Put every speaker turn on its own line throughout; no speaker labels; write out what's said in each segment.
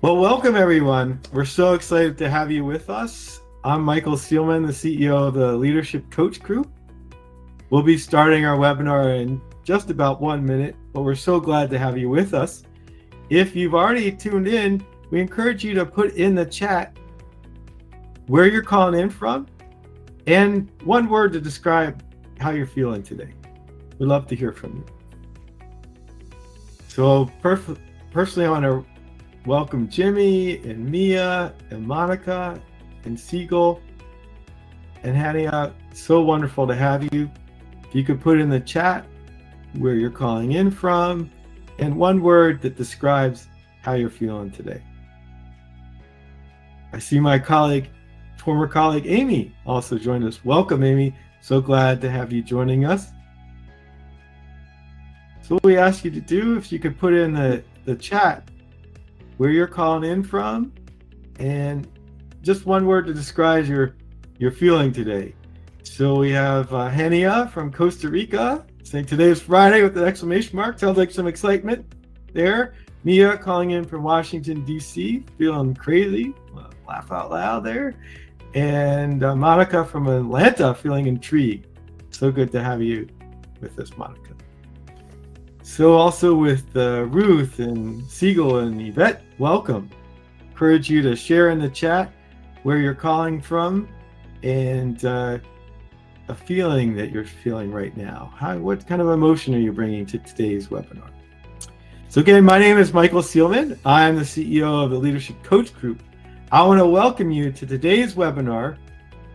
Well, welcome everyone. We're so excited to have you with us. I'm Michael Seelman, the CEO of the Leadership Coach Group. We'll be starting our webinar in just about 1 minute, but we're so glad to have you with us. If you've already tuned in, we encourage you to put in the chat where you're calling in from and one word to describe how you're feeling today. We'd love to hear from you. So personally, I want to welcome Jimmy and Mia and Monica and Siegel and Hania. So wonderful to have you. If you could put in the chat where you're calling in from and one word that describes how you're feeling today. I see my former colleague Amy also joined us. Welcome, Amy. So glad to have you joining us. So what we ask you to do, if you could put in the chat where you're calling in from and just one word to describe your feeling today. So we have Hania from Costa Rica saying today is Friday with an exclamation mark. Sounds like some excitement there. Mia calling in from Washington, D.C., feeling crazy. Laugh out loud there. And Monica from Atlanta feeling intrigued. So good to have you with us, Monica. So also with Ruth and Siegel and Yvette, welcome. Encourage you to share in the chat where you're calling from and a feeling that you're feeling right now. What kind of emotion are you bringing to today's webinar? So again, my name is Michael Seelman. I'm the CEO of the Leadership Coach Group. I want to welcome you to today's webinar,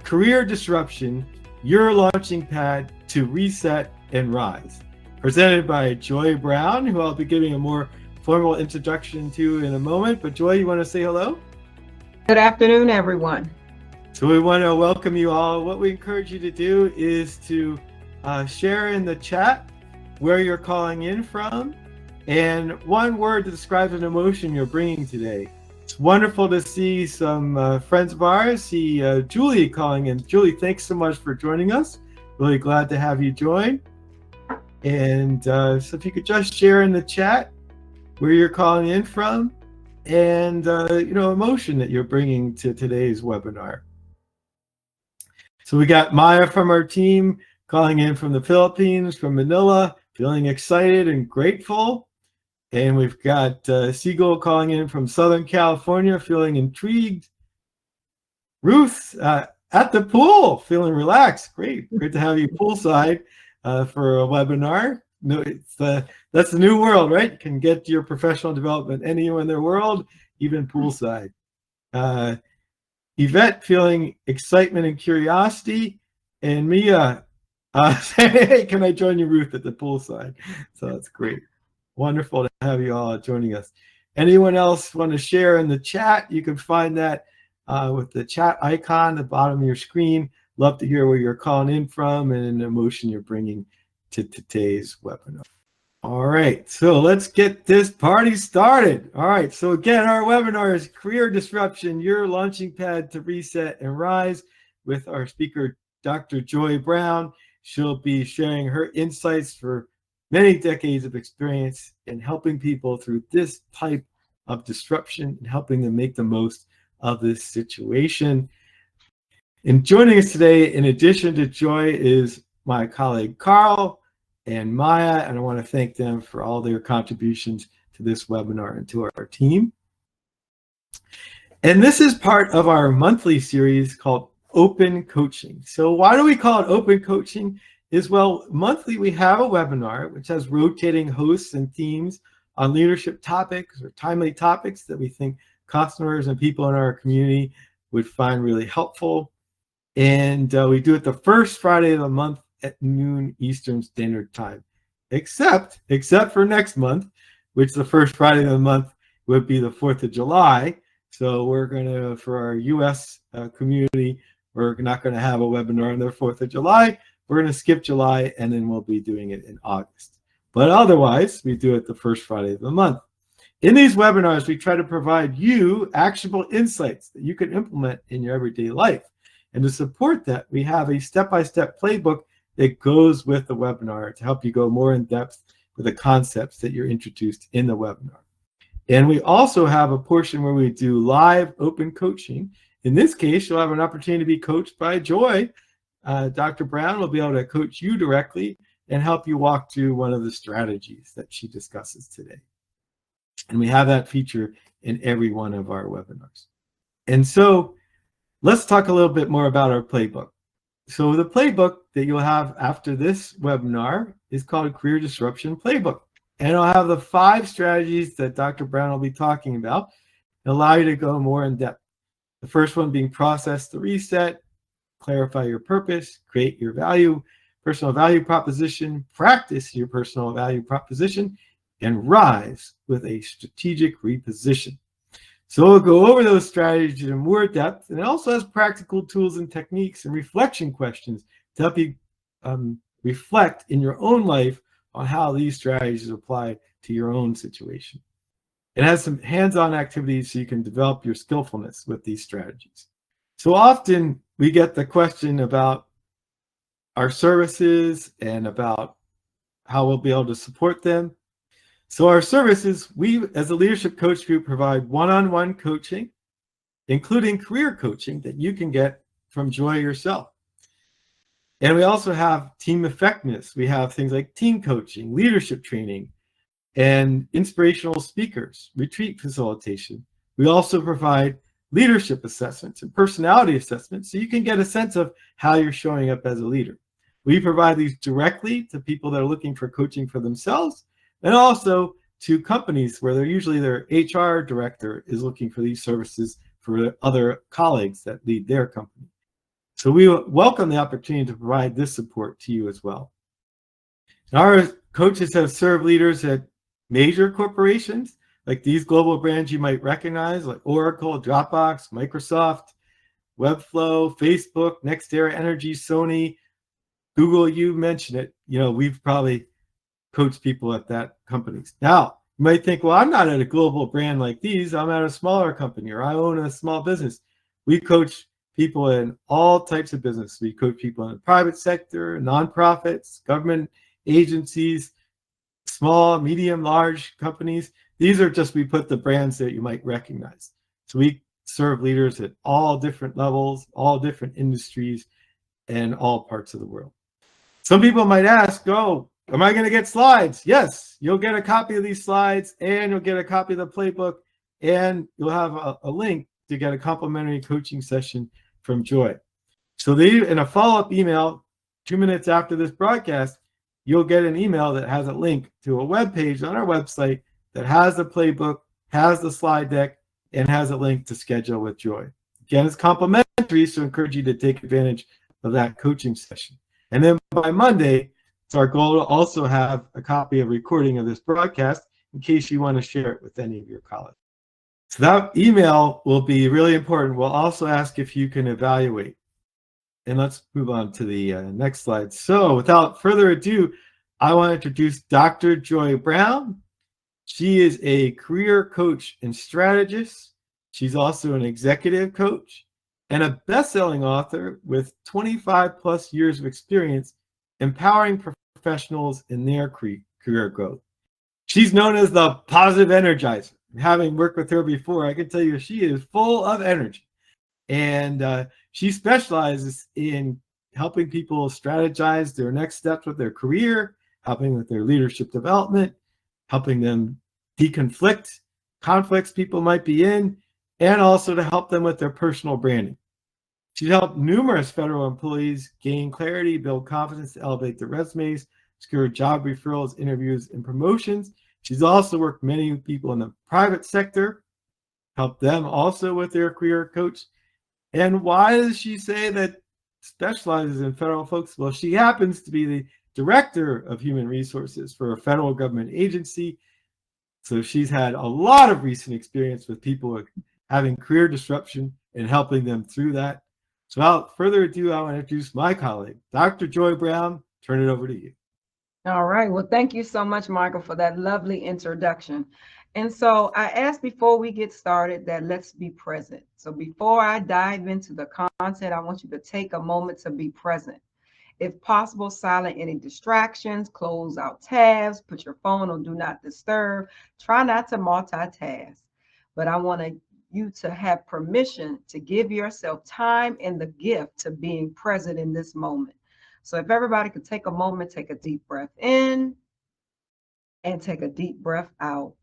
Career Disruption, Your Launching Pad to Reset and Rise. Presented by Joi Brown, who I'll be giving a more formal introduction to in a moment. But Joi, you want to say hello?
Good afternoon, everyone.
So we want to welcome you all. What we encourage you to do is to share in the chat where you're calling in from and one word that describes an emotion you're bringing today. It's wonderful to see some friends of ours. See Julie calling in. Julie, thanks so much for joining us. Really glad to have you join. And so if you could just share in the chat where you're calling in from and emotion that you're bringing to today's webinar. So we got Maya from our team calling in from the Philippines, from Manila, feeling excited and grateful. And we've got Siegel calling in from Southern California, feeling intrigued. Ruth at the pool, feeling relaxed. Great to have you poolside. For a webinar. No, that's the new world, right? You can get your professional development anywhere in the world, even poolside. Yvette feeling excitement and curiosity, and Mia saying, "Hey, can I join you, Ruth, at the poolside?" So that's great. Wonderful to have you all joining us. Anyone else want to share in the chat? You can find that with the chat icon at the bottom of your screen. Love to hear where you're calling in from and an emotion you're bringing to today's webinar. All right, so let's get this party started. All right, so again, our webinar is Career Disruption, Your Launching Pad to Reset and Rise with our speaker, Dr. Joi Brown. She'll be sharing her insights for many decades of experience in helping people through this type of disruption and helping them make the most of this situation. And joining us today, in addition to Joi, is my colleague Carl and Maya, and I want to thank them for all their contributions to this webinar and to our team. And this is part of our monthly series called Open Coaching. So why do we call it Open Coaching? Well, monthly we have a webinar which has rotating hosts and themes on leadership topics or timely topics that we think customers and people in our community would find really helpful. And we do it the first Friday of the month at noon Eastern Standard Time, except for next month, which the first Friday of the month would be the 4th of July. So we're going to, for our US community, we're not going to have a webinar on the 4th of July. We're going to skip July, and then we'll be doing it in August. But otherwise, we do it the first Friday of the month. In these webinars, we try to provide you actionable insights that you can implement in your everyday life. And to support that, we have a step-by-step playbook that goes with the webinar to help you go more in depth with the concepts that you're introduced in the webinar. And we also have a portion where we do live open coaching. In this case, you'll have an opportunity to be coached by Joi. Dr. Brown will be able to coach you directly and help you walk through one of the strategies that she discusses today. And we have that feature in every one of our webinars. And so let's talk a little bit more about our playbook. So the playbook that you'll have after this webinar is called Career Disruption Playbook. And I'll have the 5 strategies that Dr. Brown will be talking about and allow you to go more in depth. The first one being process the reset, clarify your purpose, create your personal value proposition, practice your personal value proposition, and rise with a strategic reposition. So we'll go over those strategies in more depth, and it also has practical tools and techniques and reflection questions to help you reflect in your own life on how these strategies apply to your own situation. It has some hands-on activities so you can develop your skillfulness with these strategies. So often we get the question about our services and about how we'll be able to support them. So our services, we as a leadership coach group provide one-on-one coaching, including career coaching that you can get from Joi yourself. And we also have team effectiveness. We have things like team coaching, leadership training, and inspirational speakers, retreat facilitation. We also provide leadership assessments and personality assessments so you can get a sense of how you're showing up as a leader. We provide these directly to people that are looking for coaching for themselves, and also to companies where usually their HR director is looking for these services for other colleagues that lead their company. So we welcome the opportunity to provide this support to you as well. Our coaches have served leaders at major corporations, like these global brands you might recognize, like Oracle, Dropbox, Microsoft, Webflow, Facebook, NextEra Energy, Sony, Google, you mentioned it. We've probably coached people at that companies. Now, you might think, well, I'm not at a global brand like these. I'm at a smaller company, or I own a small business. We coach people in all types of business. We coach people in the private sector, nonprofits, government agencies, small, medium, large companies. These are just, we put the brands that you might recognize. So we serve leaders at all different levels, all different industries, and all parts of the world. Some people might ask, oh, am I going to get slides? Yes, you'll get a copy of these slides, and you'll get a copy of the playbook, and you'll have a link to get a complimentary coaching session from Joi. So in a follow-up email, 2 minutes after this broadcast, you'll get an email that has a link to a web page on our website that has the playbook, has the slide deck, and has a link to schedule with Joi. Again, it's complimentary, so I encourage you to take advantage of that coaching session. And then by Monday, it's our goal to also have a copy of recording of this broadcast in case you want to share it with any of your colleagues. So that email will be really important. We'll also ask if you can evaluate. And let's move on to the next slide. So without further ado, I want to introduce Dr. Joi Brown. She is a career coach and strategist. She's also an executive coach and a best-selling author with 25 plus years of experience empowering professionals in their career growth. She's known as the positive energizer. Having worked with her before, I can tell you she is full of energy. And she specializes in helping people strategize their next steps with their career, helping with their leadership development, helping them deconflict conflicts people might be in, and also to help them with their personal branding. She's helped numerous federal employees gain clarity, build confidence, to elevate their resumes, secure job referrals, interviews, and promotions. She's also worked many people in the private sector, helped them also with their career coach. And why does she say that specializes in federal folks? Well, she happens to be the director of human resources for a federal government agency. So she's had a lot of recent experience with people having career disruption and helping them through that. So without further ado, I want to introduce my colleague, Dr. Joi Brown. Turn it over to you.
All right. Well, thank you so much, Michael, for that lovely introduction. And so I asked before we get started that let's be present. So before I dive into the content, I want you to take a moment to be present. If possible, silent any distractions, close out tabs, put your phone on do not disturb. Try not to multitask. But I want you to have permission to give yourself time and the gift to being present in this moment. So if everybody could take a moment, take a deep breath in and take a deep breath out.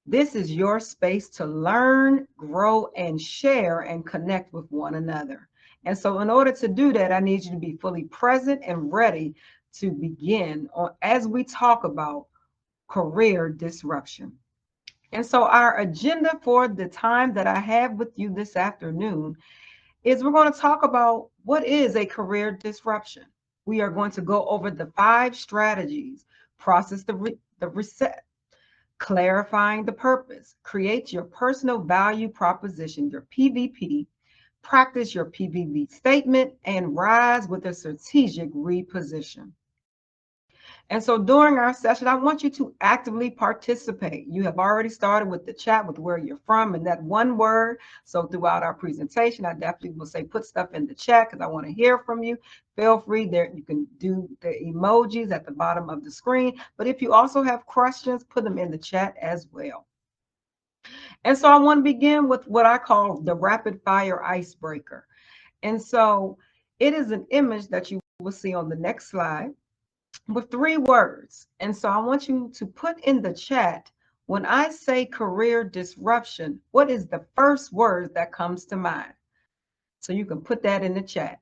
This is your space to learn, grow, and share and connect with one another. And so in order to do that, I need you to be fully present and ready to begin on as we talk about career disruption. And so our agenda for the time that I have with you this afternoon is we're going to talk about what is a career disruption. We are going to go over the 5 strategies, process the reset, clarifying the purpose, create your personal value proposition, your PVP, practice your PVP statement, and rise with a strategic reposition. And so during our session, I want you to actively participate. You have already started with the chat with where you're from and that one word. So throughout our presentation, I definitely will say put stuff in the chat because I want to hear from you. Feel free there. You can do the emojis at the bottom of the screen. But if you also have questions, put them in the chat as well. And so I want to begin with what I call the rapid fire icebreaker. And so it is an image that you will see on the next slide with 3 words. And so I want you to put in the chat, when I say career disruption, what is the first word that comes to mind? So you can put that in the chat.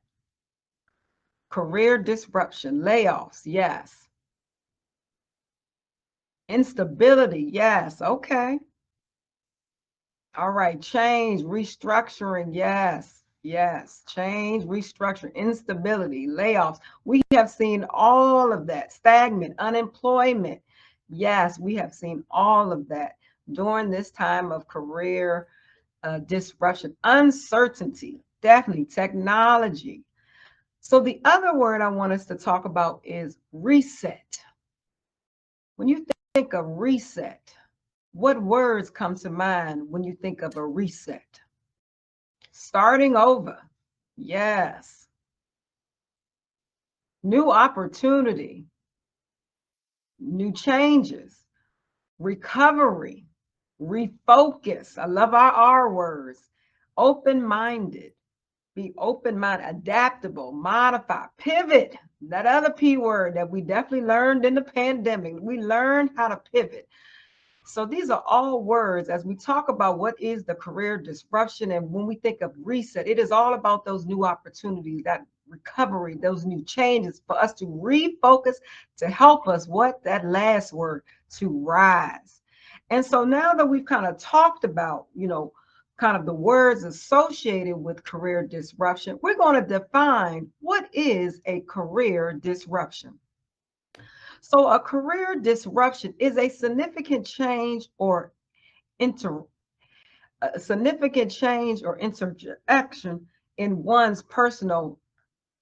Career disruption, layoffs, yes. Instability, yes, okay. All right, change, restructuring, yes. Yes, change, restructure, instability, layoffs. We have seen all of that. Stagnant, unemployment. Yes, we have seen all of that during this time of career disruption. Uncertainty, definitely. Technology. So the other word I want us to talk about is reset. When you think of reset, what words come to mind when you think of a reset? Starting over. Yes. New opportunity. New changes. Recovery. Refocus. I love our R words. Open-minded. Be open-minded. Adaptable. Modify. Pivot. That other P word that we definitely learned in the pandemic. We learned how to pivot. So these are all words as we talk about what is the career disruption. And when we think of reset, it is all about those new opportunities, that recovery, those new changes for us to refocus to help us, what that last word, to rise. And so now that we've kind of talked about, kind of the words associated with career disruption, we're going to define what is a career disruption. So a career disruption is a significant change or interaction in one's personal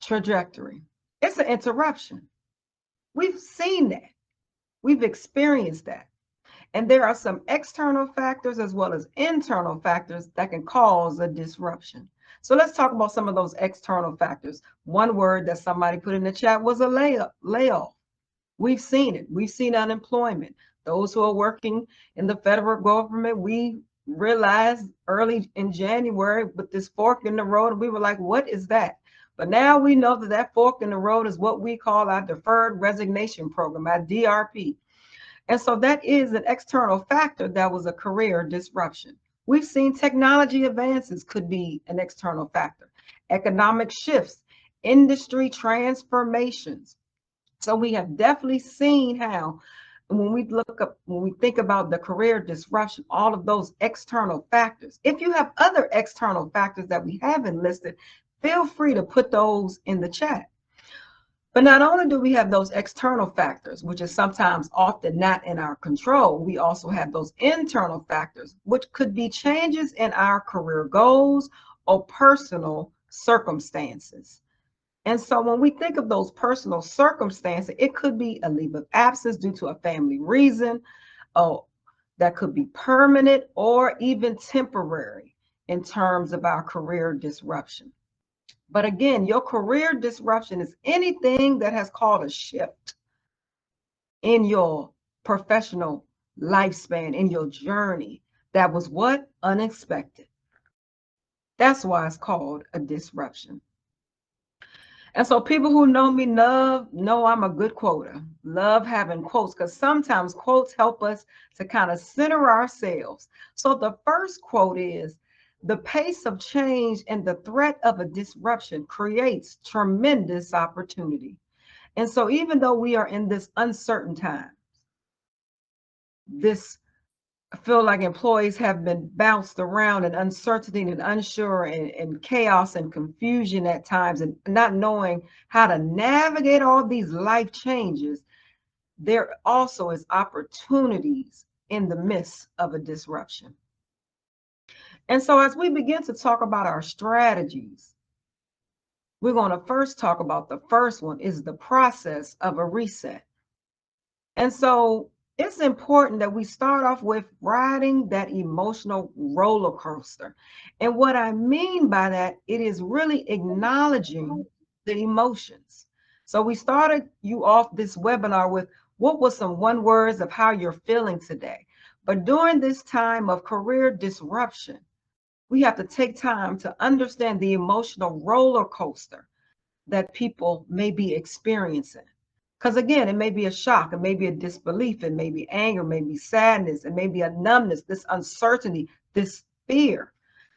trajectory. It's an interruption. We've seen that. We've experienced that. And there are some external factors as well as internal factors that can cause a disruption. So let's talk about some of those external factors. One word that somebody put in the chat was a layoff. We've seen it. We've seen unemployment. Those who are working in the federal government, we realized early in January with this fork in the road, and we were like, what is that? But now we know that that fork in the road is what we call our deferred resignation program, our DRP. And so that is an external factor that was a career disruption. We've seen technology advances could be an external factor, economic shifts, industry transformations. So we have definitely seen how when we think about the career disruption, all of those external factors. If you have other external factors that we haven't listed, feel free to put those in the chat. But not only do we have those external factors, which is sometimes often not in our control, we also have those internal factors, which could be changes in our career goals or personal circumstances. And so when we think of those personal circumstances, it could be a leave of absence due to a family reason, that could be permanent or even temporary in terms of our career disruption. But again, your career disruption is anything that has caused a shift in your professional lifespan, in your journey that was what? Unexpected. That's why it's called a disruption. And so people who know me know I'm a good quoter. Love having quotes because sometimes quotes help us to kind of center ourselves. So the first quote is, the pace of change and the threat of a disruption creates tremendous opportunity. And so even though we are in this uncertain time, this I feel like employees have been bounced around in uncertainty and unsure and chaos and confusion at times and not knowing how to navigate all these life changes. There also is opportunities in the midst of a disruption. And so as we begin to talk about our strategies, we're going to first talk about the first one is the process of a reset. And so it's important that we start off with riding that emotional roller coaster. And what I mean by that, it is really acknowledging the emotions. So we started you off this webinar with what was some one words of how you're feeling today. But during this time of career disruption, we have to take time to understand the emotional roller coaster that people may be experiencing. Because again, it may be a shock, it may be a disbelief, it may be anger, it may be sadness, it may be a numbness, this uncertainty, this fear,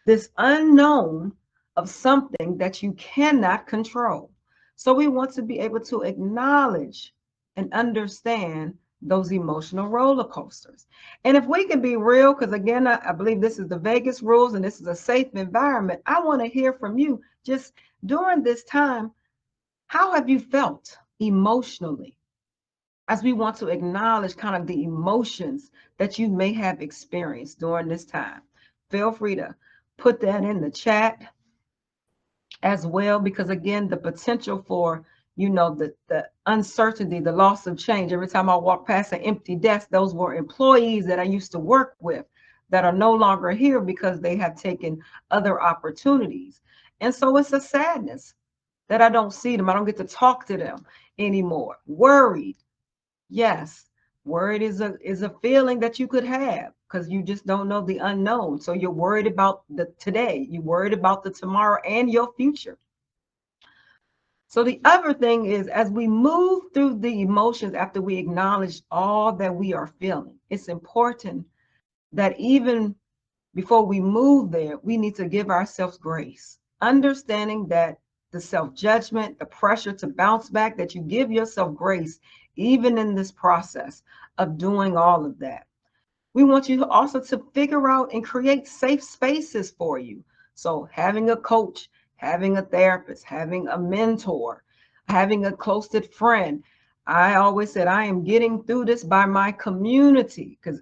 this unknown of something that you cannot control. So we want to be able to acknowledge and understand those emotional roller coasters. And if we can be real, because again, I believe this is the Vegas rules and this is a safe environment, I want to hear from you just during this time. How have you felt emotionally? As we want to acknowledge kind of the emotions that you may have experienced during this time, feel free to put that in the chat as well, because again, the potential for, the uncertainty, the loss of change. Every time I walk past an empty desk, those were employees that I used to work with that are no longer here because they have taken other opportunities. And so it's a sadness that I don't see them. I don't get to talk to them anymore. Worried. Yes. Worried is a feeling that you could have because you just don't know the unknown. So you're worried about the today, you're worried about the tomorrow and your future. So the other thing is, as we move through the emotions after we acknowledge all that we are feeling, it's important that even before we move there, we need to give ourselves grace, understanding that the self-judgment, the pressure to bounce back, that you give yourself grace, even in this process of doing all of that. We want you also to figure out and create safe spaces for you. So having a coach, having a therapist, having a mentor, having a close friend. I always said I am getting through this by my community, because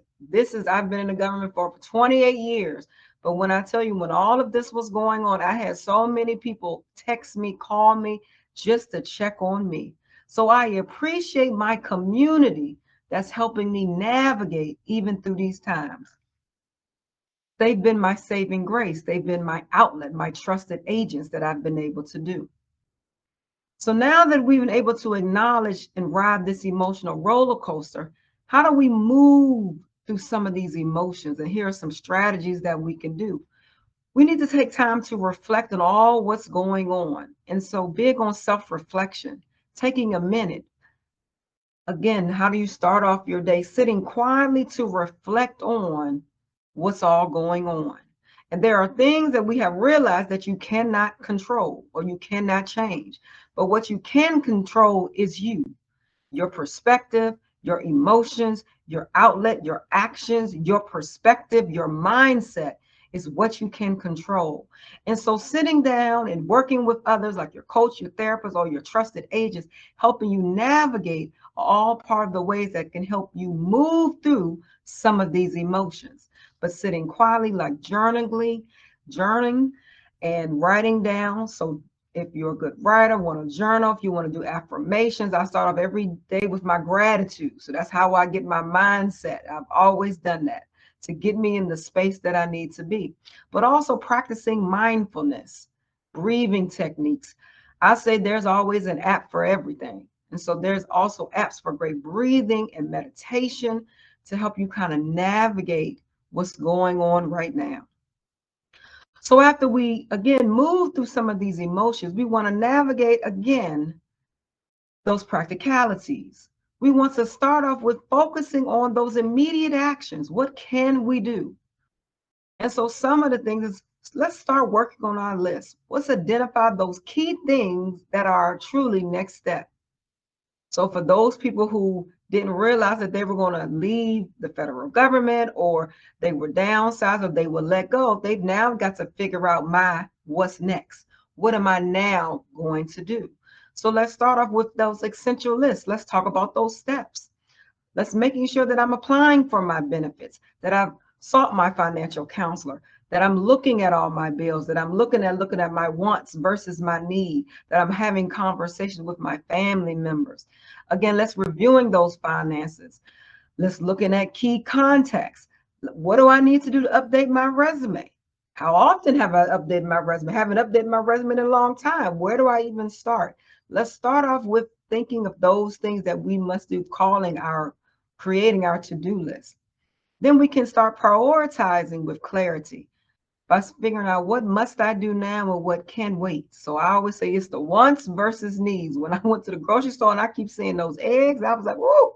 I've been in the government for 28 years. But when I tell you, when all of this was going on, I had so many people text me, call me just to check on me. So I appreciate my community that's helping me navigate even through these times. They've been my saving grace. They've been my outlet, my trusted agents that I've been able to do. So now that we've been able to acknowledge and ride this emotional roller coaster, how do we move through some of these emotions? And here are some strategies that we can do. We need to take time to reflect on all what's going on. And so big on self-reflection, taking a minute. Again, how do you start off your day? Sitting quietly to reflect on what's all going on. And there are things that we have realized that you cannot control or you cannot change. But what you can control is you, your perspective, your emotions, your outlet, your actions, your perspective, your mindset is what you can control. And so sitting down and working with others like your coach, your therapist, or your trusted agents, helping you navigate all part of the ways that can help you move through some of these emotions. But sitting quietly, like journaling and writing down. So if you're a good writer, want to journal, if you want to do affirmations, I start off every day with my gratitude. So that's how I get my mindset. I've always done that to get me in the space that I need to be. But also practicing mindfulness, breathing techniques. I say there's always an app for everything. And so there's also apps for great breathing and meditation to help you kind of navigate what's going on right now. So after we, again, move through some of these emotions, we want to navigate again those practicalities. We want to start off with focusing on those immediate actions. What can we do? And so some of the things is, let's start working on our list. Let's identify those key things that are truly next step. So for those people who didn't realize that they were going to leave the federal government, or they were downsized, or they were let go, they've now got to figure out what's next. What am I now going to do? So let's start off with those essential lists. Let's talk about those steps. Let's making sure that I'm applying for my benefits, that I've sought my financial counselor, that I'm looking at all my bills, that I'm looking at my wants versus my need, that I'm having conversations with my family members. Again, let's reviewing those finances. Let's looking at key contacts. What do I need to do to update my resume? How often have I updated my resume? Haven't updated my resume in a long time. Where do I even start? Let's start off with thinking of those things that we must do, creating our to-do list. Then we can start prioritizing with clarity by figuring out what must I do now and what can wait. So I always say it's the wants versus needs. When I went to the grocery store and I keep seeing those eggs, I was like, whoa,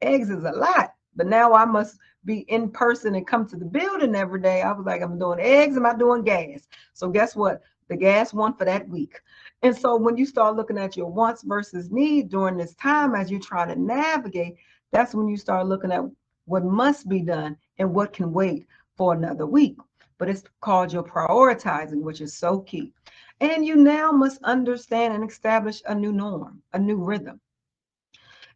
eggs is a lot. But now I must be in person and come to the building every day. I was like, I'm doing eggs, am I doing gas? So guess what? The gas one for that week. And so when you start looking at your wants versus need during this time, as you're trying to navigate, that's when you start looking at what must be done and what can wait for another week. But it's called your prioritizing, which is so key. And you now must understand and establish a new norm, a new rhythm.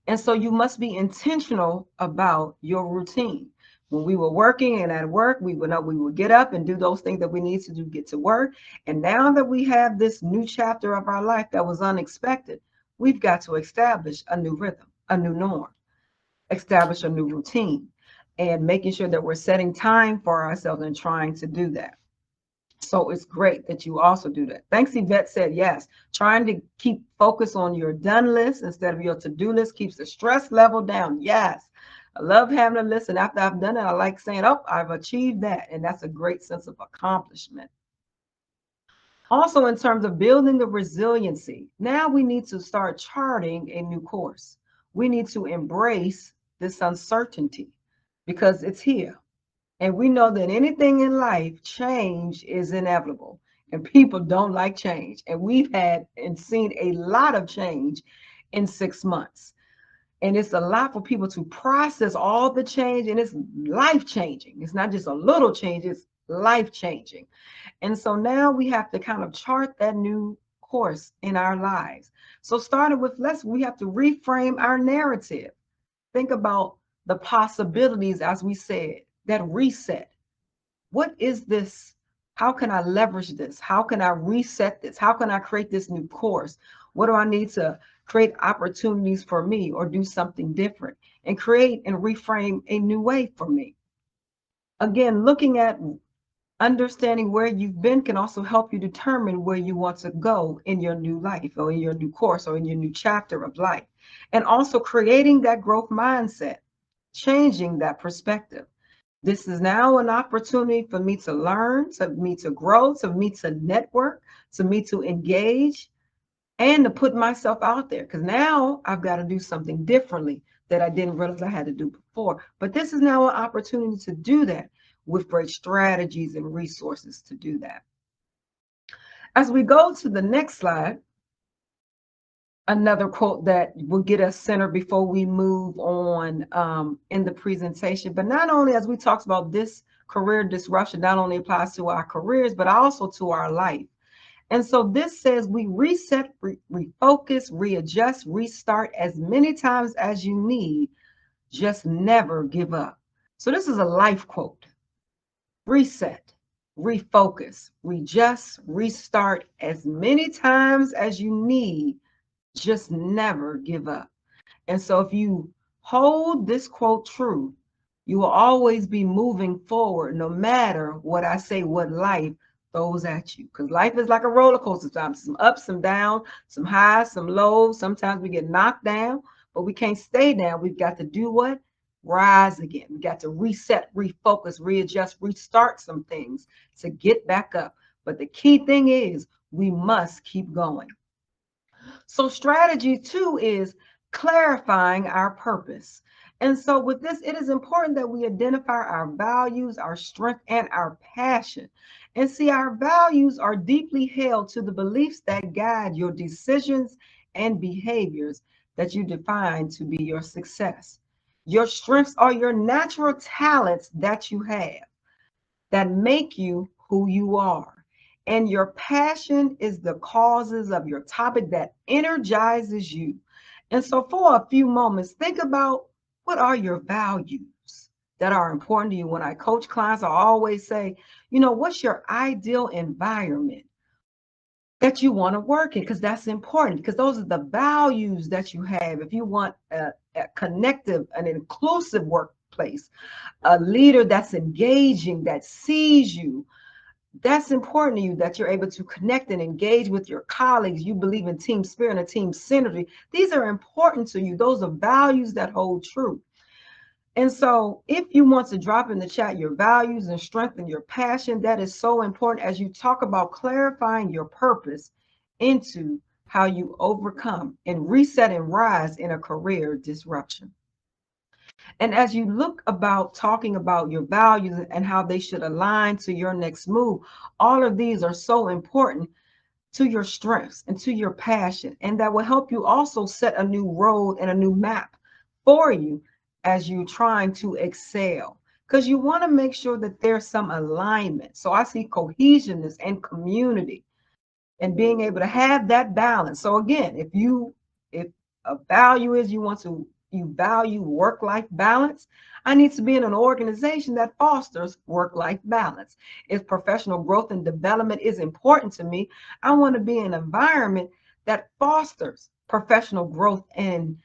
And so you must be intentional about your routine. When we were working and at work, we would get up and do those things that we need to do, get to work. And now that we have this new chapter of our life that was unexpected, we've got to establish a new rhythm, a new norm, establish a new routine, and making sure that we're setting time for ourselves and trying to do that. So it's great that you also do that. Thanks, Yvette said yes. Trying to keep focus on your done list instead of your to-do list keeps the stress level down. Yes. I love having a list, and after I've done it, I like saying, oh, I've achieved that. And that's a great sense of accomplishment. Also, in terms of building the resiliency, now we need to start charting a new course. We need to embrace this uncertainty because it's here. And we know that anything in life, change is inevitable, and people don't like change. And we've had and seen a lot of change in 6 months. And it's a lot for people to process all the change, and it's life changing. It's not just a little change, it's life changing. And so now we have to kind of chart that new course in our lives. So starting with we have to reframe our narrative. Think about the possibilities, as we said, that reset. What is this? How can I leverage this? How can I reset this? How can I create this new course? What do I need to create opportunities for me or do something different and create and reframe a new way for me? Again, looking at understanding where you've been can also help you determine where you want to go in your new life or in your new course or in your new chapter of life. And also creating that growth mindset, changing that perspective. This is now an opportunity for me to learn, for me to grow, for me to network, for me to engage, and to put myself out there. Because now I've got to do something differently that I didn't realize I had to do before. But this is now an opportunity to do that with great strategies and resources to do that. As we go to the next slide, another quote that will get us centered before we move on in the presentation. But not only, as we talked about, this career disruption not only applies to our careers, but also to our life. And so this says we reset, refocus, readjust, restart as many times as you need. Just never give up. So this is a life quote. Reset, refocus, readjust, restart as many times as you need. Just never give up. And so if you hold this quote true, you will always be moving forward no matter what I say, what life throws at you, because life is like a roller coaster. Sometimes some ups, some downs, some highs, some lows. Sometimes we get knocked down, but we can't stay down. We've got to do what? Rise again. We got to reset, refocus, readjust, restart some things to get back up. But the key thing is we must keep going. So strategy 2 is clarifying our purpose. And so with this, it is important that we identify our values, our strength, and our passion. And see, our values are deeply held to the beliefs that guide your decisions and behaviors that you define to be your success. Your strengths are your natural talents that you have that make you who you are. And your passion is the causes of your topic that energizes you. And so, for a few moments, think about what are your values that are important to you. When I coach clients, I always say, what's your ideal environment that you want to work in? Because that's important, because those are the values that you have. If you want a connective, an inclusive workplace, a leader that's engaging, that sees you, that's important to you, that you're able to connect and engage with your colleagues. You believe in team spirit and team synergy. These are important to you. Those are values that hold true. And so if you want to drop in the chat your values and strengthen your passion, that is so important as you talk about clarifying your purpose into how you overcome and reset and rise in a career disruption. And as you look about talking about your values and how they should align to your next move, all of these are so important to your strengths and to your passion. And that will help you also set a new road and a new map for you as you're trying to excel. Because you want to make sure that there's some alignment. So I see cohesionness and community and being able to have that balance. So again, if a value is you value work-life balance, I need to be in an organization that fosters work-life balance. If professional growth and development is important to me, I want to be in an environment that fosters professional growth and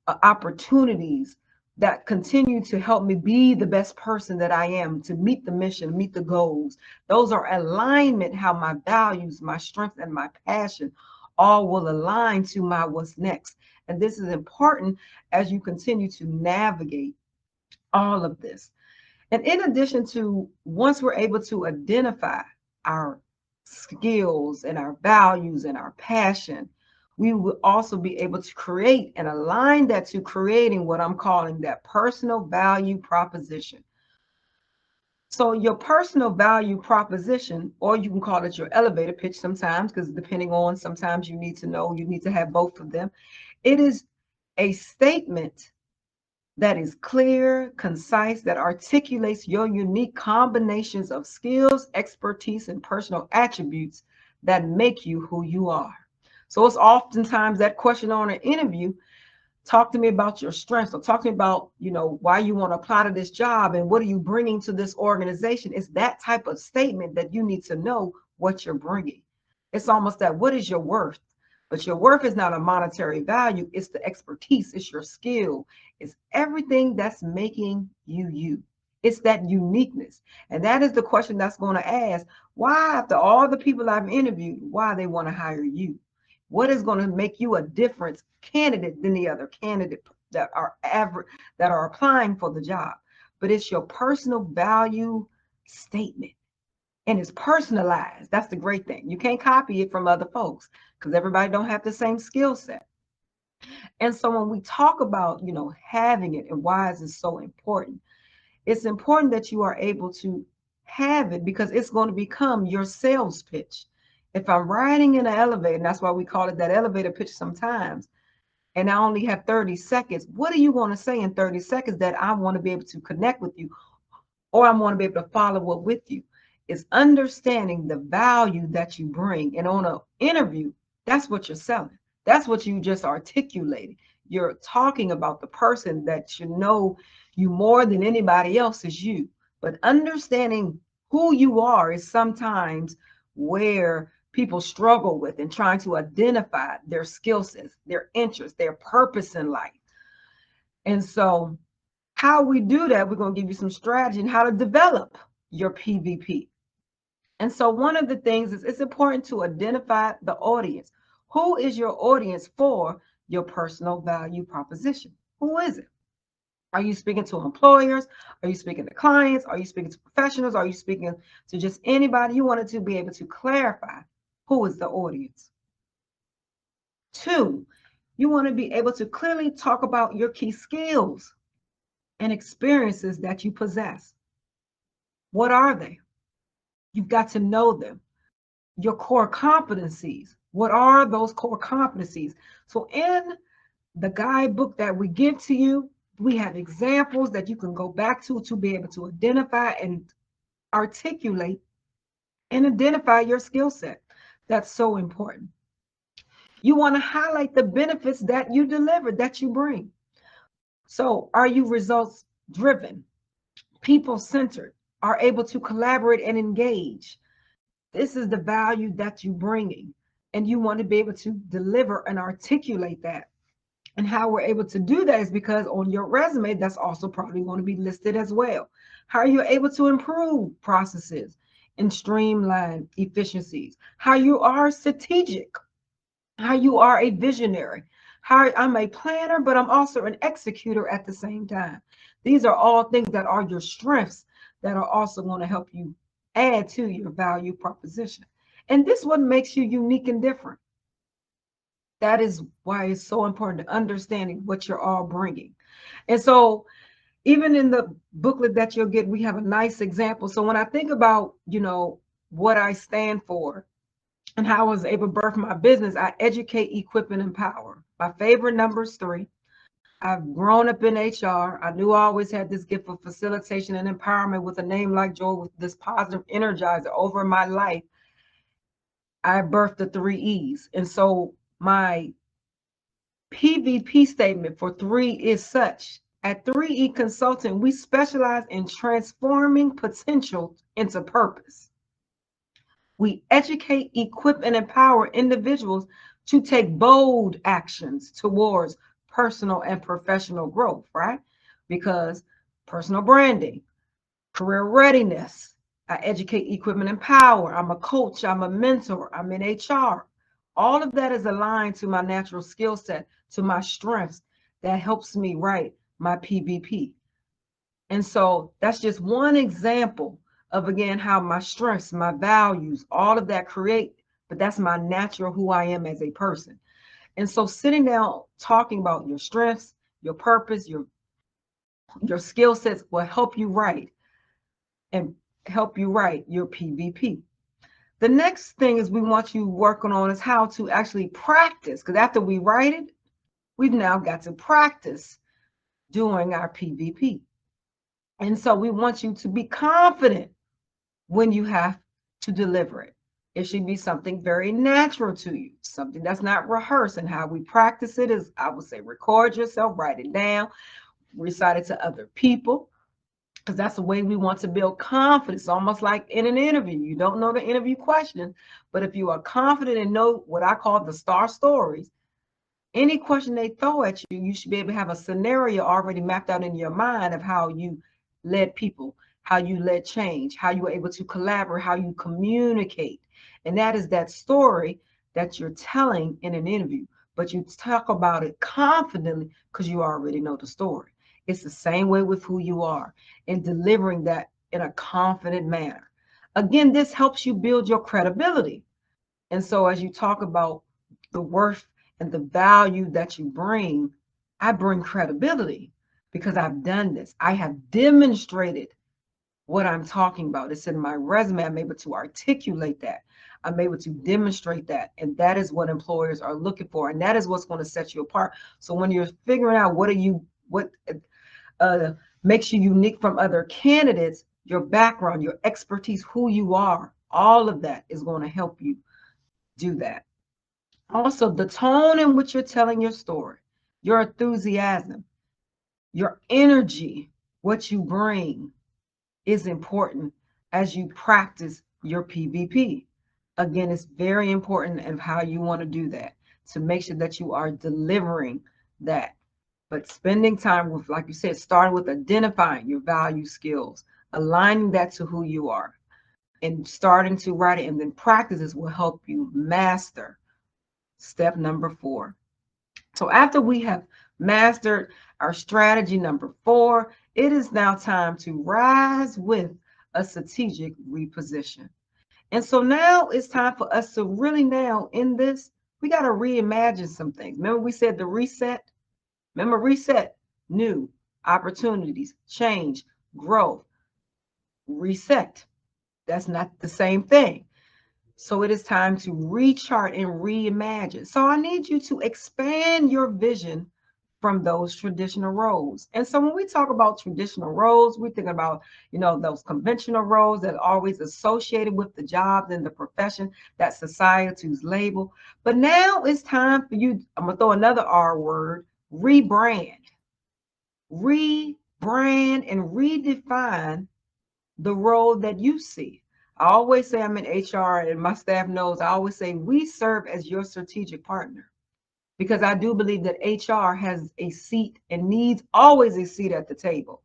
opportunities that continue to help me be the best person that I am, to meet the mission, meet the goals. Those are alignment, how my values, my strength, and my passion all will align to my what's next. And this is important as you continue to navigate all of this. And in addition to, once we're able to identify our skills and our values and our passion, we will also be able to create and align that to creating what I'm calling that personal value proposition. So your personal value proposition, or you can call it your elevator pitch sometimes, because depending on, sometimes you need to have both of them. It is a statement that is clear, concise, that articulates your unique combinations of skills, expertise, and personal attributes that make you who you are. So it's oftentimes that question on an interview, talk to me about your strengths, or talk to me about, why you want to apply to this job and what are you bringing to this organization. It's that type of statement that you need to know what you're bringing. It's almost that, what is your worth? But your worth is not a monetary value. It's the expertise. It's your skill. It's everything that's making you you. It's that uniqueness. And that is the question that's going to ask, why, after all the people I've interviewed, why they want to hire you? What is going to make you a different candidate than the other candidates that are average, that are applying for the job? But it's your personal value statement. And it's personalized. That's the great thing. You can't copy it from other folks because everybody don't have the same skill set. And so when we talk about, having it and why is it so important, it's important that you are able to have it because it's going to become your sales pitch. If I'm riding in an elevator, and that's why we call it that elevator pitch sometimes, and I only have 30 seconds, what are you going to say in 30 seconds that I want to be able to connect with you, or I want to be able to follow up with you? Is understanding the value that you bring. And on an interview, that's what you're selling. That's what you just articulated. You're talking about the person that should know you more than anybody else is you. But understanding who you are is sometimes where people struggle with, and trying to identify their skill sets, their interests, their purpose in life. And so how we do that, we're going to give you some strategy on how to develop your PVP. And so one of the things is it's important to identify the audience. Who is your audience for your personal value proposition? Who is it? Are you speaking to employers? Are you speaking to clients? Are you speaking to professionals? Are you speaking to just anybody? You wanted to be able to clarify who is the audience. Two, you want to be able to clearly talk about your key skills and experiences that you possess. What are they? You've got to know them. Your core competencies. What are those core competencies? So in the guidebook that we give to you, we have examples that you can go back to be able to identify and articulate and identify your skill set. That's so important. You want to highlight the benefits that you deliver, that you bring. So are you results driven, people centered, are able to collaborate and engage? This is the value that you're bringing. And you want to be able to deliver and articulate that. And how we're able to do that is because on your resume, that's also probably going to be listed as well. How are you able to improve processes and streamline efficiencies? How you are strategic, how you are a visionary, how I'm a planner, but I'm also an executor at the same time. These are all things that are your strengths that are also going to help you add to your value proposition. And this is what makes you unique and different. That is why it's so important to understanding what you're all bringing. And so even in the booklet that you'll get, we have a nice example. So when I think about, what I stand for and how I was able to birth my business, I educate, equip, and empower. My favorite number is 3. I've grown up in HR. I knew I always had this gift of facilitation and empowerment with a name like Joi, with this positive energizer over my life. I birthed the 3 E's. And so my PVP statement for 3 is such. At 3E Consulting, we specialize in transforming potential into purpose. We educate, equip, and empower individuals to take bold actions towards personal and professional growth, right? Because personal branding, career readiness, I educate, equip, and empower. I'm a coach, I'm a mentor, I'm in HR. All of that is aligned to my natural skill set, to my strengths. That helps me write my PVP. And so that's just one example of, again, how my strengths, my values, all of that create, but that's my natural who I am as a person. And so sitting down, talking about your strengths, your purpose, your skill sets will help you write and help you write your PVP. The next thing is we want you working on is how to actually practice, because after we write it, we've now got to practice doing our PVP. And so we want you to be confident when you have to deliver it. It should be something very natural to you, something that's not rehearsed. And how we practice it is, I would say, record yourself, write it down, recite it to other people, because that's the way we want to build confidence, almost like in an interview. You don't know the interview question, but if you are confident and know what I call the star stories, any question they throw at you, you should be able to have a scenario already mapped out in your mind of how you led people, how you led change, how you were able to collaborate, how you communicate. And that is that story that you're telling in an interview, but you talk about it confidently because you already know the story. It's the same way with who you are and delivering that in a confident manner. Again, this helps you build your credibility. And so as you talk about the worth and the value that you bring, I bring credibility because I've done this. I have demonstrated what I'm talking about. It's in my resume. I'm able to articulate that. I'm able to demonstrate that. And that is what employers are looking for. And that is what's going to set you apart. So when you're figuring out what makes you unique from other candidates, your background, your expertise, who you are, all of that is going to help you do that. Also, the tone in which you're telling your story, your enthusiasm, your energy, what you bring is important as you practice your PVP. Again, it's very important of how you want to do that to make sure that you are delivering that. But spending time with, like you said, starting with identifying your value skills, aligning that to who you are. and starting to write it and then practices will help you master step number 4. So after we have mastered our strategy number 4, it is now time to rise with a strategic reposition. And so now it's time for us to really now in this, we got to reimagine some things. Remember we said the reset? Remember reset, new, opportunities, change, growth, reset. That's not the same thing. So it is time to rechart and reimagine. So I need you to expand your vision from those traditional roles. And so when we talk about traditional roles, we think about, those conventional roles that are always associated with the jobs and the profession that society's label. But now it's time for you, I'm going to throw another R word, rebrand. Rebrand and redefine the role that you see. I always say I'm in HR and my staff knows, I always say we serve as your strategic partner because I do believe that HR has a seat and needs always a seat at the table.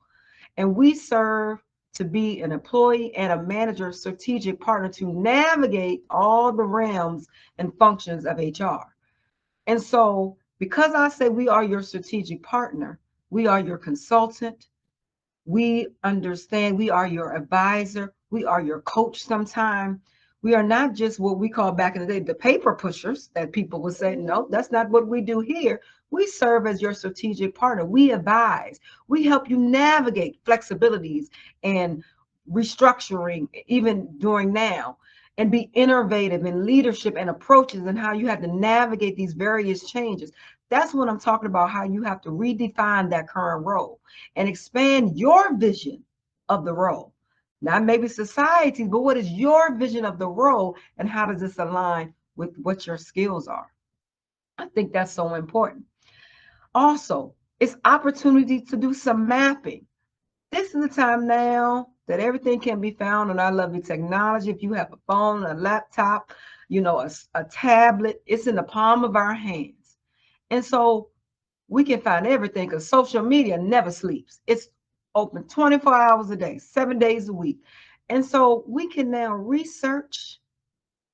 And we serve to be an employee and a manager strategic partner to navigate all the realms and functions of HR. And so because I say we are your strategic partner, we are your consultant, we understand we are your advisor. We are your coach sometime. We are not just what we call back in the day, the paper pushers that people would say, no, that's not what we do here. We serve as your strategic partner. We advise. We help you navigate flexibilities and restructuring even during now and be innovative in leadership and approaches and how you have to navigate these various changes. That's what I'm talking about, how you have to redefine that current role and expand your vision of the role. Not maybe society, but what is your vision of the role and how does this align with what your skills are? I think that's so important. Also, it's opportunity to do some mapping. This is the time now that everything can be found on our lovely technology. If you have a phone, a laptop, a tablet, it's in the palm of our hands. And so we can find everything because social media never sleeps. It's open 24 hours a day, 7 days a week. And so we can now research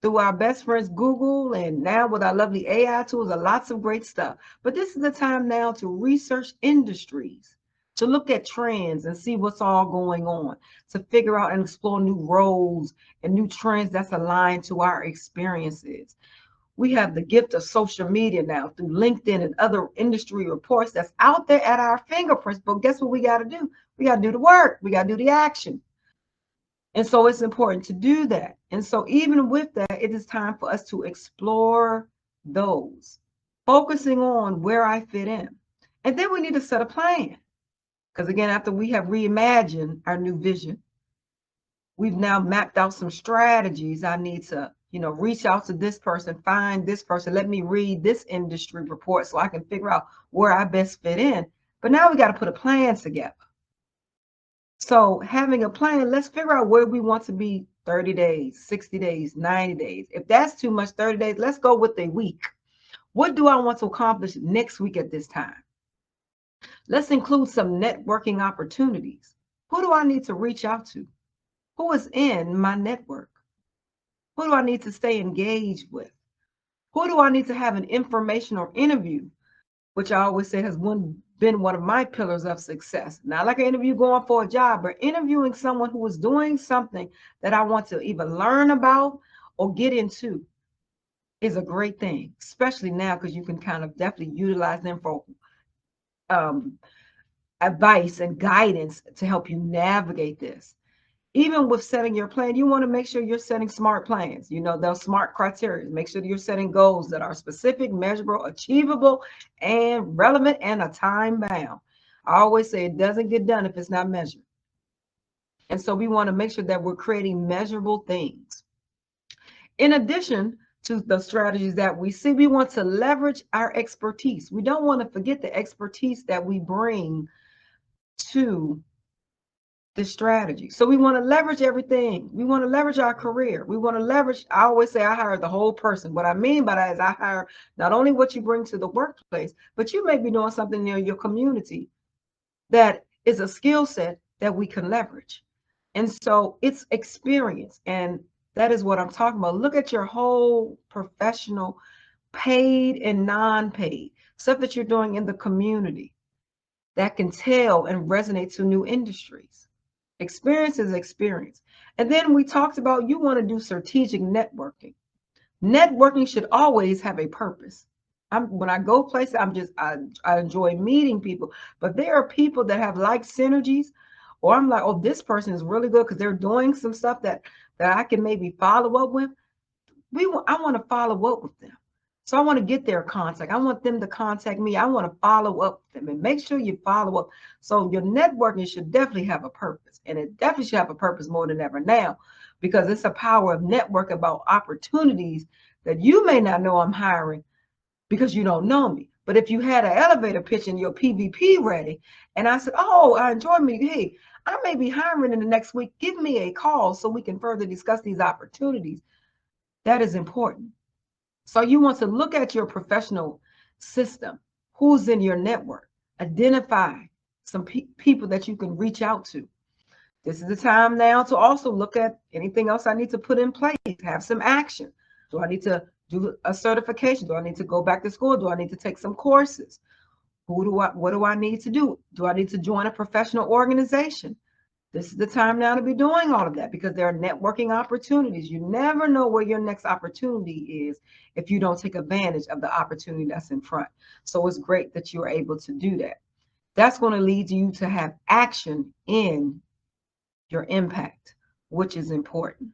through our best friends, Google, and now with our lovely AI tools, lots of great stuff. But this is the time now to research industries, to look at trends and see what's all going on, to figure out and explore new roles and new trends that's aligned to our experiences. We have the gift of social media now through LinkedIn and other industry reports that's out there at our fingerprints. But guess what we got to do? We got to do the work. We got to do the action. And so it's important to do that. And so even with that, it is time for us to explore those, focusing on where I fit in. And then we need to set a plan. Because again, after we have reimagined our new vision, we've now mapped out some strategies. I need to reach out to this person, find this person, let me read this industry report so I can figure out where I best fit in. But now we got to put a plan together. So having a plan, let's figure out where we want to be 30 days, 60 days, 90 days. If that's too much, 30 days, let's go with a week. What do I want to accomplish next week at this time? Let's include some networking opportunities. Who do I need to reach out to? Who is in my network? Who do I need to stay engaged with? Who do I need to have an informational interview, which I always say has been one of my pillars of success. Not like an interview going for a job, but interviewing someone who is doing something that I want to either learn about or get into is a great thing, especially now because you can kind of definitely utilize them for advice and guidance to help you navigate this. Even with setting your plan, you want to make sure you're setting smart plans, those smart criteria. Make sure that you're setting goals that are specific, measurable, achievable, and relevant, and a time bound. I always say it doesn't get done if it's not measured. And so we want to make sure that we're creating measurable things. In addition to the strategies that we see, we want to leverage our expertise. We don't want to forget the expertise that we bring to the strategy. So we want to leverage everything. We want to leverage our career. We want to leverage, I always say I hire the whole person. What I mean by that is I hire not only what you bring to the workplace, but you may be doing something near your community that is a skill set that we can leverage. And so it's experience. And that is what I'm talking about. Look at your whole professional, paid and non-paid, stuff that you're doing in the community that can tell and resonate to new industries. Experience is experience. And then we talked about you want to do strategic networking. Networking should always have a purpose. When I go places, I enjoy meeting people, but there are people that have like synergies, or I'm like, oh, this person is really good because they're doing some stuff that I can maybe follow up with. I want to follow up with them. So I want to get their contact. I want them to contact me. I want to follow up with them and make sure you follow up. So your networking should definitely have a purpose, and it definitely should have a purpose more than ever now, because it's a power of network about opportunities that you may not know I'm hiring because you don't know me. But if you had an elevator pitch and your PVP ready, and I said, oh, I enjoy me. Hey, I may be hiring in the next week. Give me a call so we can further discuss these opportunities. That is important. So you want to look at your professional system, who's in your network, identify some people that you can reach out to. This is the time now to also look at anything else I need to put in place, have some action. Do I need to do a certification? Do I need to go back to school? Do I need to take some courses? What do I need to do? Do I need to join a professional organization? This is the time now to be doing all of that, because there are networking opportunities. You never know where your next opportunity is if you don't take advantage of the opportunity that's in front. So it's great that you're able to do that. That's going to lead you to have action in your impact, which is important.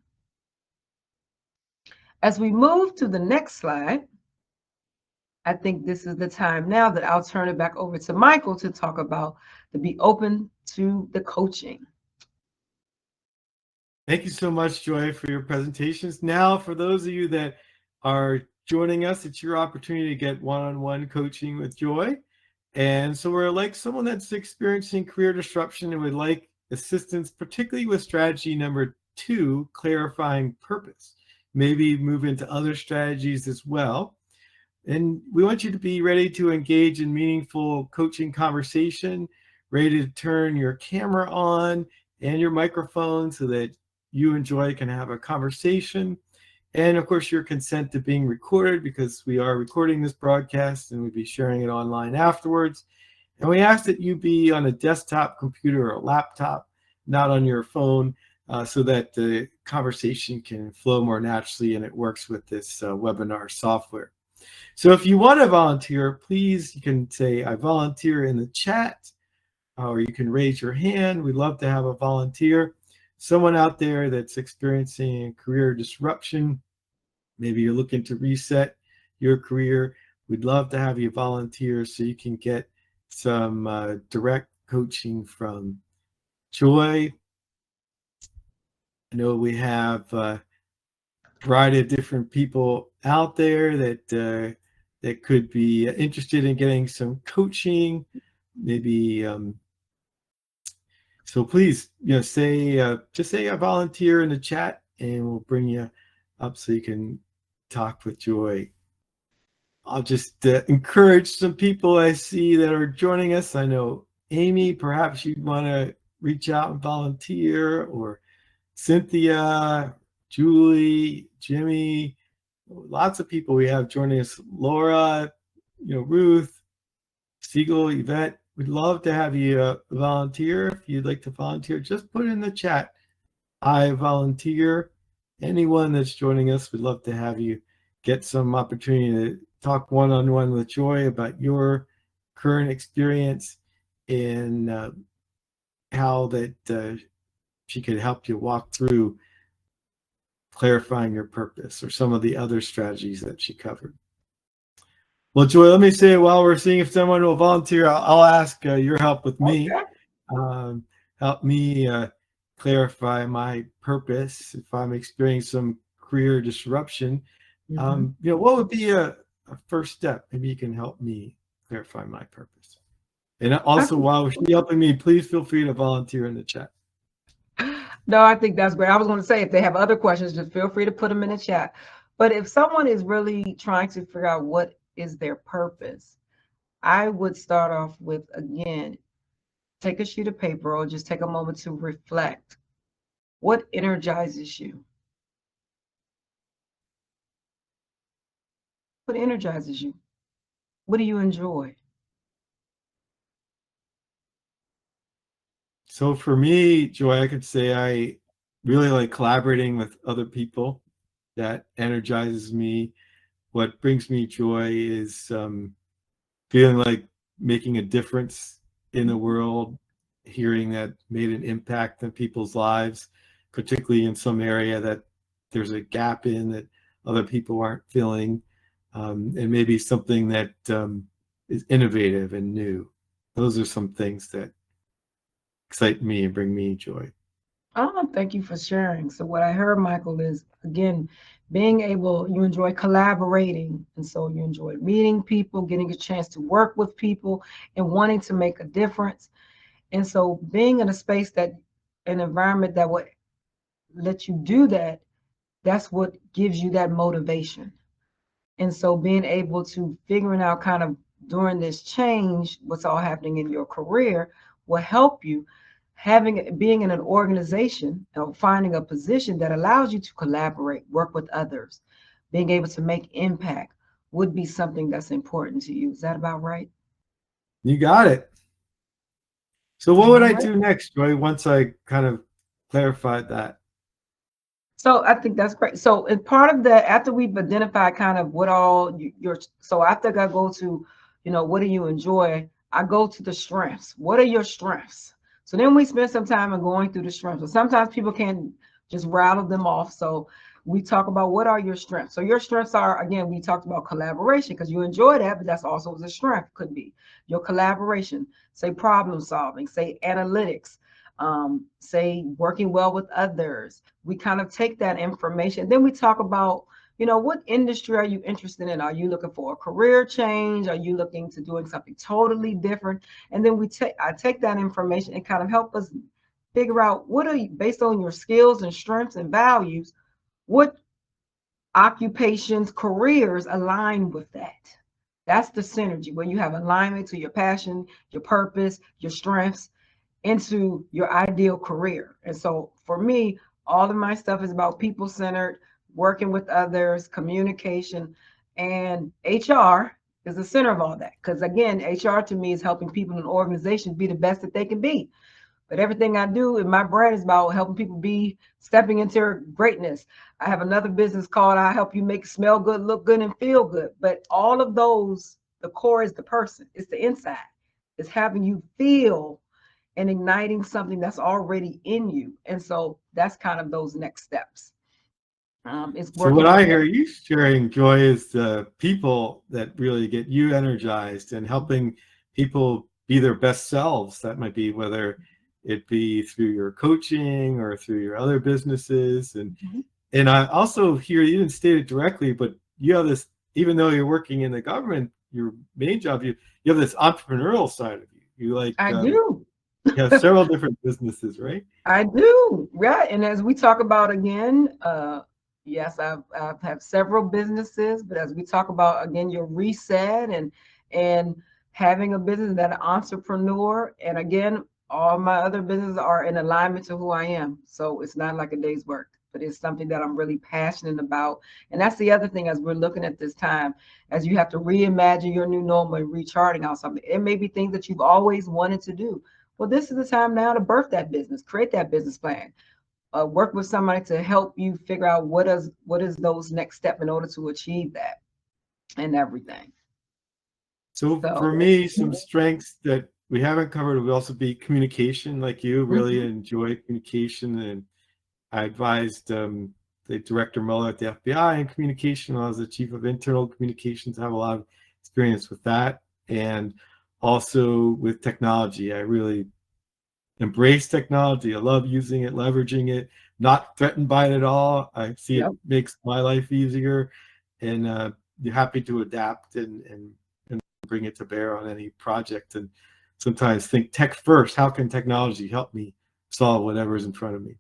As we move to the next slide, I think this is the time now that I'll turn it back over to Michael to talk about to be open to the coaching.
Thank you so much, Joi, for your presentations. Now, for those of you that are joining us, it's your opportunity to get one-on-one coaching with Joi. And so we're like someone that's experiencing career disruption and would like assistance, particularly with strategy number 2, clarifying purpose. Maybe move into other strategies as well. And we want you to be ready to engage in meaningful coaching conversation, ready to turn your camera on and your microphone so that you and Joi can have a conversation. And of course, your consent to being recorded, because we are recording this broadcast and we'll be sharing it online afterwards. And we ask that you be on a desktop computer or a laptop, not on your phone, so that the conversation can flow more naturally and it works with this webinar software. So if you want to volunteer, please, you can say, I volunteer in the chat, or you can raise your hand. We'd love to have a volunteer. Someone out there that's experiencing career disruption. Maybe you're looking to reset your career. We'd love to have you volunteer so you can get some direct coaching from Joi. I know we have a variety of different people out there that could be interested in getting some coaching. Maybe so please, say just say I volunteer in the chat, and we'll bring you up so you can talk with Joi. I'll just encourage some people I see that are joining us. I know Amy, perhaps you'd want to reach out and volunteer, or Cynthia, Julie, Jimmy, lots of people we have joining us. Laura, Ruth, Siegel, Yvette. We'd love to have you volunteer. If you'd like to volunteer, just put in the chat, I volunteer. Anyone that's joining us, we'd love to have you get some opportunity to talk one-on-one with Joi about your current experience and how that she could help you walk through clarifying your purpose or some of the other strategies that she covered. Well, Joi, let me say, while we're seeing if someone will volunteer, I'll ask your help with me.
Okay.
Help me clarify my purpose if I'm experiencing some career disruption. What would be a first step? Maybe you can help me clarify my purpose. And also, while she's helping me, please feel free to volunteer in the chat.
No, I think that's great. I was going to say, if they have other questions, just feel free to put them in the chat. But if someone is really trying to figure out what is their purpose, I would start off with, again, take a sheet of paper or just take a moment to reflect. What energizes you? What energizes you? What do you enjoy?
So for me, Joy, I could say I really like collaborating with other people. That energizes me. What brings me joy is feeling like making a difference in the world, hearing that made an impact on people's lives, particularly in some area that there's a gap in that other people aren't filling, and maybe something that is innovative and new. Those are some things that excite me and bring me joy.
Oh, thank you for sharing. So what I heard, Michael, is again, being able, you enjoy collaborating. And so you enjoy meeting people, getting a chance to work with people and wanting to make a difference. And so being in a space that, an environment that would let you do that, that's what gives you that motivation. And so being able to figuring out kind of during this change, what's all happening in your career will help you having being in an organization or finding a position that allows you to collaborate, work with others, being able to make impact would be something that's important to you. Is that about right?
You got it. So what would
All
I
right.
do next, Joy, once I kind of clarified that?
So I think that's great. So and part of the after we've identified kind of what all your so after I go to, what do you enjoy? I go to the strengths. What are your strengths? So then we spend some time in going through the strengths. But sometimes people can just rattle them off. So we talk about what are your strengths. So your strengths are again, we talked about collaboration because you enjoy that, but that's also a strength, could be your collaboration, say problem solving, say analytics, say working well with others. We kind of take that information. Then we talk about, what industry are you interested in? Are you looking for a career change? Are you looking to doing something totally different? And then I take that information and kind of help us figure out what are you, based on your skills and strengths and values, what occupations, careers align with that. That's the synergy where you have alignment to your passion, your purpose, your strengths, into your ideal career. And so for me, all of my stuff is about people centered, working with others, communication, and HR is the center of all that. Because again, HR to me is helping people in organizations be the best that they can be. But everything I do in my brand is about helping people be stepping into greatness. I have another business called I Help You Make Smell Good, Look Good, and Feel Good. But all of those, the core is the person, it's the inside. It's having you feel and igniting something that's already in you. And so that's kind of those next steps. It's
So what
working
I
with
hear you sharing, Joy, is the people that really get you energized and helping people be their best selves. That might be whether it be through your coaching or through your other businesses. And I also hear you didn't state it directly, but you have this, even though you're working in the government, your main job, you have this entrepreneurial side of you. You like
I do.
you have several different businesses, right?
I do. Yeah. And as we talk about again, yes, I've have several businesses, but as we talk about again, your reset and having a business that an entrepreneur, and again, all my other businesses are in alignment to who I am. So it's not like a day's work, but it's something that I'm really passionate about. And that's the other thing as we're looking at this time, as you have to reimagine your new normal and recharting out something. It may be things that you've always wanted to do. Well, this is the time now to birth that business, create that business plan, work with somebody to help you figure out what is those next step in order to achieve that and everything.
So for
So,
me, some strengths that we haven't covered would also be communication, like you really
mhm,
enjoy communication. And I advised the Director Mueller at the FBI in communication. I was the Chief of Internal Communications. I have a lot of experience with that. And also with technology. I really embrace technology. I love using it, leveraging it, not threatened by it at all. I see it
yep.
makes my life easier, and you're happy to adapt and bring it to bear on any project. And sometimes think tech first. How can technology help me solve whatever's in front of me?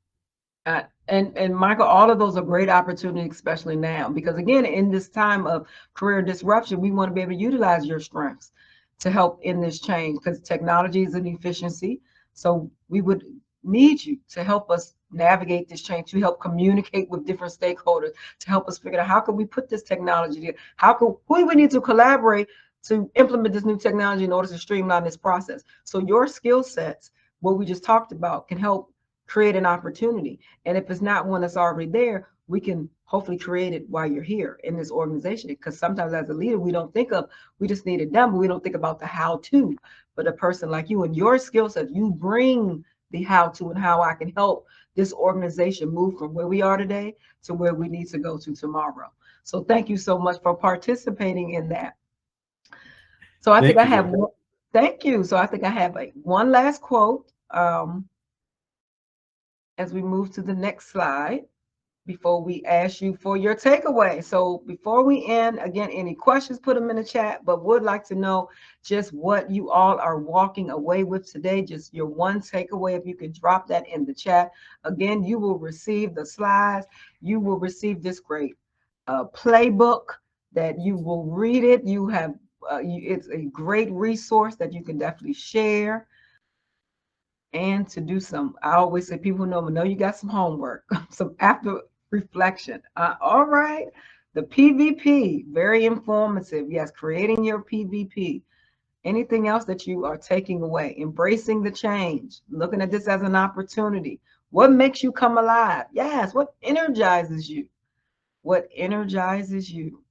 And Michael, all of those are great opportunities, especially now, because again, in this time of career disruption, we want to be able to utilize your strengths to help in this change because technology is an efficiency. So we would need you to help us navigate this change, to help communicate with different stakeholders, to help us figure out how can we put this technology together, who do we need to collaborate to implement this new technology in order to streamline this process. So your skill sets, what we just talked about, can help create an opportunity. And if it's not one that's already there, we can hopefully create it while you're here in this organization. Because sometimes as a leader, we just need it done, but we don't think about the how to. But a person like you and your skill set, you bring the how to and how I can help this organization move from where we are today to where we need to go to tomorrow. So thank you so much for participating in that. So I think I have one, thank you. So I think I have one last quote as we move to the next slide before we ask you for your takeaway. So before we end, again, any questions, put them in the chat, but would like to know just what you all are walking away with today, just your one takeaway. If you can drop that in the chat. Again, you will receive the slides. You will receive this great playbook that you will read it. You have, it's a great resource that you can definitely share. And to do some, I always say, people know you got some homework, some after reflection. All right. The PVP, very informative. Yes, creating your PVP. Anything else that you are taking away? Embracing the change, looking at this as an opportunity. What makes you come alive? Yes, what energizes you? What energizes you?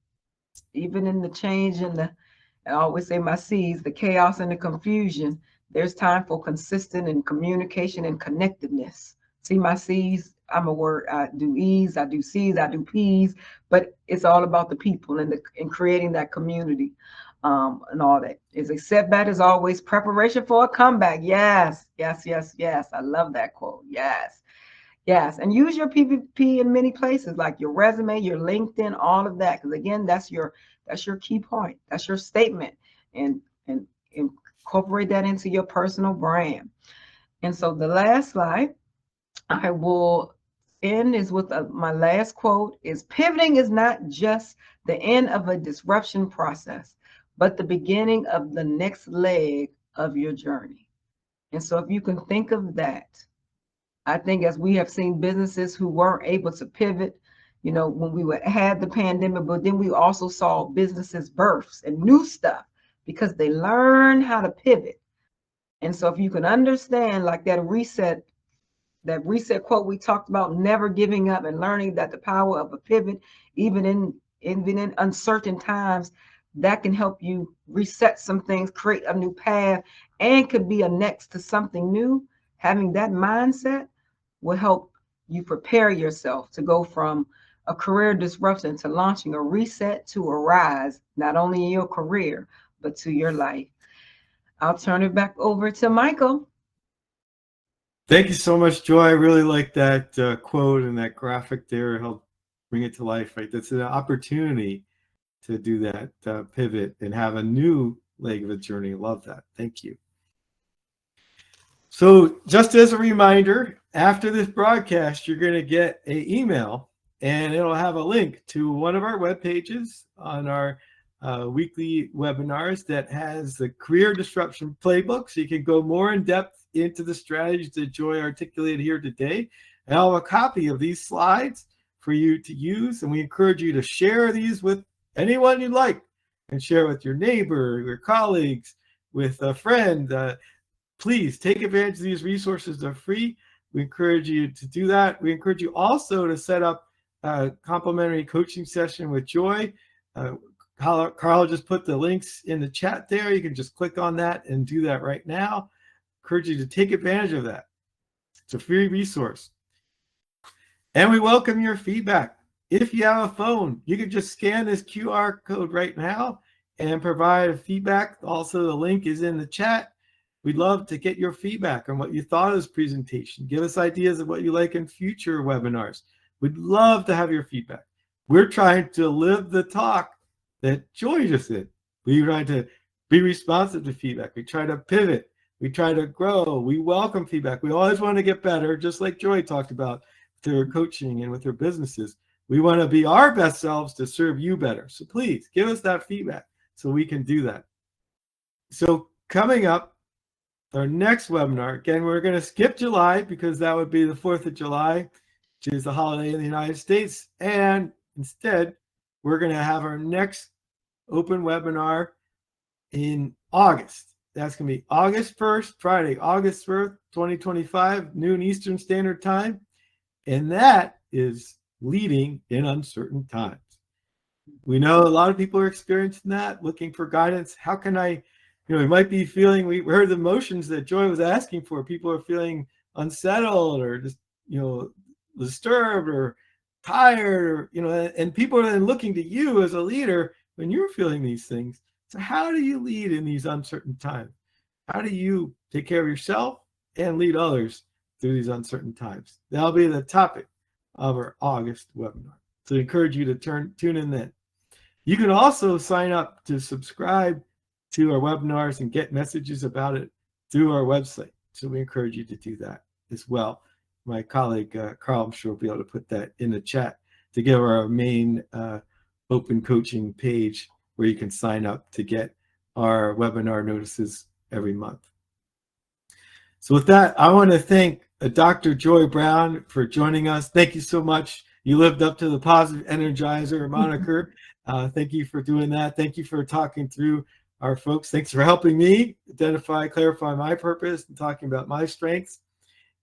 Even in the change and I always say my C's, the chaos and the confusion, there's time for consistent and communication and connectedness. See my C's, I'm a word, I do E's, I do C's, I do P's, but it's all about the people and creating that community and all that. Is a setback is always preparation for a comeback. Yes, yes, yes, yes. I love that quote. Yes. Yes, and use your PVP in many places, like your resume, your LinkedIn, all of that. Because again, that's your key point. That's your statement, and incorporate that into your personal brand. And so the last slide I will end is with my last quote: "Is pivoting is not just the end of a disruption process, but the beginning of the next leg of your journey." And so if you can think of that. I think as we have seen businesses who weren't able to pivot, when we had the pandemic, but then we also saw businesses births and new stuff because they learned how to pivot. And so if you can understand like that reset quote we talked about, never giving up and learning that the power of a pivot, even in uncertain times, that can help you reset some things, create a new path, and could be a next to something new. Having that mindset will help you prepare yourself to go from a career disruption to launching a reset to a rise, not only in your career, but to your life. I'll turn it back over to Michael.
Thank you so much, Joy. I really like that quote and that graphic there. Help bring it to life, right? That's an opportunity to do that pivot and have a new leg of a journey. Love that. Thank you. So just as a reminder, after this broadcast, you're going to get an email and it'll have a link to one of our web pages on our weekly webinars that has the career disruption playbook. So you can go more in depth into the strategies that Joy articulated here today. And I'll have a copy of these slides for you to use. And we encourage you to share these with anyone you like and share with your neighbor, your colleagues, with a friend. Please take advantage of these resources. They're free. We encourage you to do that. We encourage you also to set up a complimentary coaching session with Joy. Carl just put the links in the chat there. You can just click on that and do that right now. Encourage you to take advantage of that. It's a free resource. And we welcome your feedback. If you have a phone, you can just scan this QR code right now and provide feedback. Also, the link is in the chat. We'd love to get your feedback on what you thought of this presentation. Give us ideas of what you like in future webinars. We'd love to have your feedback. We're trying to live the talk that Joy just did. We try to be responsive to feedback. We try to pivot. We try to grow. We welcome feedback. We always want to get better, just like Joy talked about through her coaching and with her businesses. We want to be our best selves to serve you better. So please give us that feedback so we can do that. So coming up, our next webinar. Again, we're going to skip July because that would be the 4th of July, which is the holiday in the United States. And instead, we're going to have our next open webinar in August. That's going to be August 1st, Friday, August 1st, 2025, noon Eastern Standard Time. And that is leading in uncertain times. We know a lot of people are experiencing that, looking for guidance. How can I, we might be feeling, we heard the emotions that Joi was asking for. People are feeling unsettled or just, disturbed or tired, or, and people are then looking to you as a leader when you're feeling these things. So how do you lead in these uncertain times? How do you take care of yourself and lead others through these uncertain times? That'll be the topic of our August webinar. So I encourage you to tune in then. You can also sign up to subscribe to our webinars and get messages about it through our website. So we encourage you to do that as well. My colleague, Carl, I'm sure will be able to put that in the chat to give our main open coaching page where you can sign up to get our webinar notices every month. So with that, I want to thank Dr. Joi Brown for joining us. Thank you so much. You lived up to the positive energizer moniker. Thank you for doing that. Thank you for talking through our folks. Thanks for helping me identify, clarify my purpose and talking about my strengths.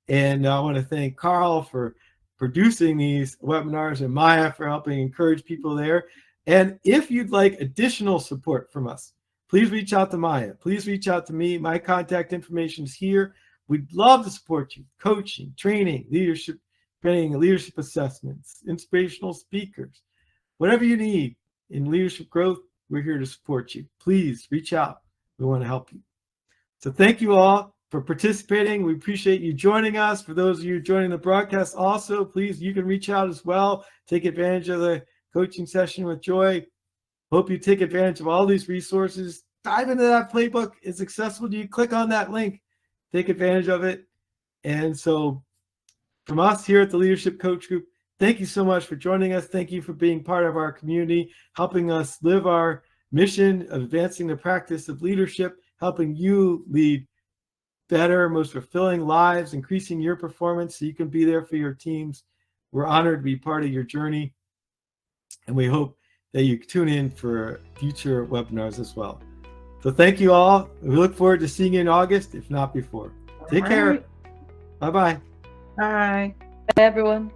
And I want to thank Carl for producing these webinars and Maya for helping encourage people there. And if you'd like additional support from us, please reach out to Maya. Please reach out to me. My contact information is here. We'd love to support you. Coaching, training, leadership training, leadership assessments, inspirational speakers, whatever you need in leadership growth, we're here to support you. Please reach out. We want to help you. So thank you all for participating. We appreciate you joining us. For those of you joining the broadcast also, please, you can reach out as well. Take advantage of the coaching session with Joi. Hope you take advantage of all these resources. Dive into that playbook. It's accessible to you. Click on that link. Take advantage of it. And so from us here at the Leadership Coach Group, thank you so much for joining us. Thank you for being part of our community, helping us live our mission of advancing the practice of leadership, helping you lead better, most fulfilling lives, increasing your performance so you can be there for your teams. We're honored to be part of your journey, and we hope that you tune in for future webinars as well. So thank you all. We look forward to seeing you in August, if not before. Take care. Bye-bye.
Bye.
Bye, everyone.